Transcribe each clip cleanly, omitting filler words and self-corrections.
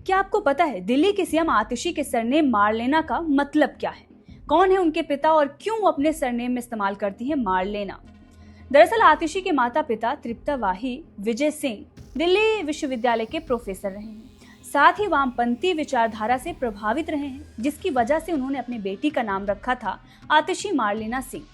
क्या आपको पता है दिल्ली की सीएम आतिशी के सरनेम मारलेना का मतलब क्या है? कौन है उनके पिता और क्यों वो अपने सरनेम में इस्तेमाल करती है मारलेना? दरअसल आतिशी के माता पिता तृप्तावाही विजय सिंह दिल्ली विश्वविद्यालय के प्रोफेसर रहे हैं। साथ ही वामपंथी विचारधारा से प्रभावित रहे हैं, जिसकी वजह से उन्होंने अपनी बेटी का नाम रखा था आतिशी मारलेना सिंह।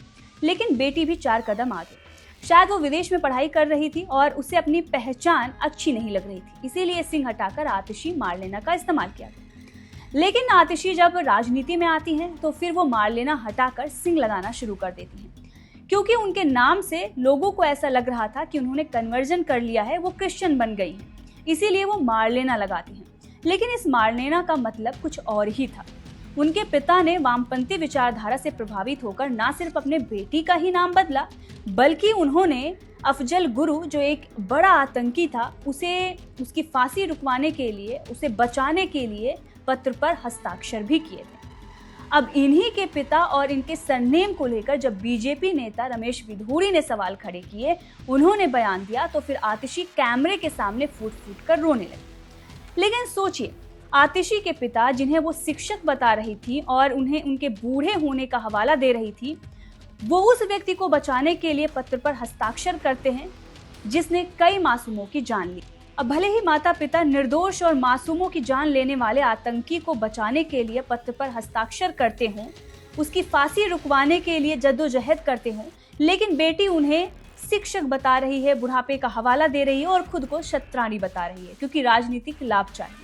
लेकिन बेटी भी 4 कदम आगे। शायद वो विदेश में पढ़ाई कर रही थी और उसे अपनी पहचान अच्छी नहीं लग रही थी, इसीलिए सिंह हटाकर आतिशी मारलेना का इस्तेमाल किया था। लेकिन आतिशी जब राजनीति में आती हैं तो फिर वो मारलेना हटाकर सिंह लगाना शुरू कर देती हैं, क्योंकि उनके नाम से लोगों को ऐसा लग रहा था कि उन्होंने कन्वर्जन कर लिया है, वो क्रिश्चियन बन गई हैं, इसीलिए वो मारलेना लगाती हैं। लेकिन इस मारलेना का मतलब कुछ और ही था। उनके पिता ने वामपंथी विचारधारा से प्रभावित होकर न सिर्फ अपने बेटी का ही नाम बदला, बल्कि उन्होंने अफजल गुरु, जो एक बड़ा आतंकी था, उसकी फांसी रुकवाने के लिए, उसे बचाने के लिए पत्र पर हस्ताक्षर भी किए थे। अब इन्हीं के पिता और इनके सरनेम को लेकर जब बीजेपी नेता रमेश बिधूड़ी ने सवाल खड़े किए, उन्होंने बयान दिया, तो फिर आतिशी कैमरे के सामने फूट फूट कर रोने लगी। लेकिन सोचिए, आतिशी के पिता, जिन्हें वो शिक्षक बता रही थी और उन्हें उनके बूढ़े होने का हवाला दे रही थी, वो उस व्यक्ति को बचाने के लिए पत्र पर हस्ताक्षर करते हैं जिसने कई मासूमों की जान ली। अब भले ही माता पिता निर्दोष और मासूमों की जान लेने वाले आतंकी को बचाने के लिए पत्र पर हस्ताक्षर करते हों, उसकी फांसी रुकवाने के लिए जद्दोजहद करते हों, लेकिन बेटी उन्हें शिक्षक बता रही है, बुढ़ापे का हवाला दे रही है और खुद को शतरानी बता रही है, क्योंकि राजनीतिक लाभ चाहिए।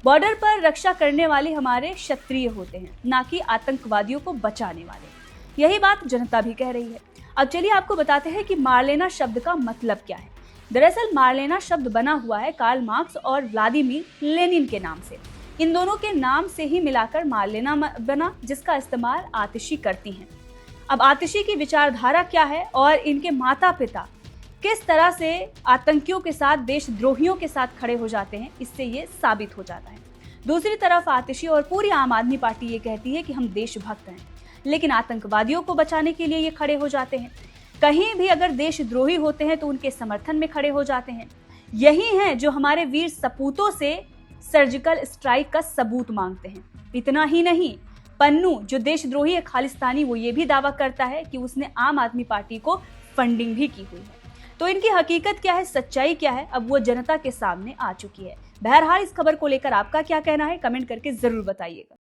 बॉर्डर पर रक्षा करने वाले हमारे क्षत्रिय होते हैं, ना कि आतंकवादियों को बचाने वाले। यही बात जनता भी कह रही है। अब चलिए आपको बताते हैं कि मारलेना शब्द का मतलब क्या है। दरअसल मारलेना शब्द बना हुआ है कार्ल मार्क्स और व्लादिमीर लेनिन के नाम से। इन दोनों के नाम से ही मिलाकर मारलेना बना, जिसका इस्तेमाल आतिशी करती हैं। अब आतिशी की विचारधारा क्या है और इनके माता पिता किस तरह से आतंकियों के साथ, देशद्रोहियों के साथ खड़े हो जाते हैं, इससे ये साबित हो जाता है। दूसरी तरफ आतिशी और पूरी आम आदमी पार्टी ये कहती है कि हम देशभक्त हैं, लेकिन आतंकवादियों को बचाने के लिए ये खड़े हो जाते हैं। कहीं भी अगर देशद्रोही होते हैं तो उनके समर्थन में खड़े हो जाते हैं। यही हैं जो हमारे वीर सपूतों से सर्जिकल स्ट्राइक का सबूत मांगते हैं। इतना ही नहीं, पन्नू, जो देशद्रोही है, खालिस्तानी, वो ये भी दावा करता है कि उसने आम आदमी पार्टी को फंडिंग भी की हुई है। तो इनकी हकीकत क्या है, सच्चाई क्या है, अब वो जनता के सामने आ चुकी है। बहरहाल इस खबर को लेकर आपका क्या कहना है, कमेंट करके जरूर बताइएगा।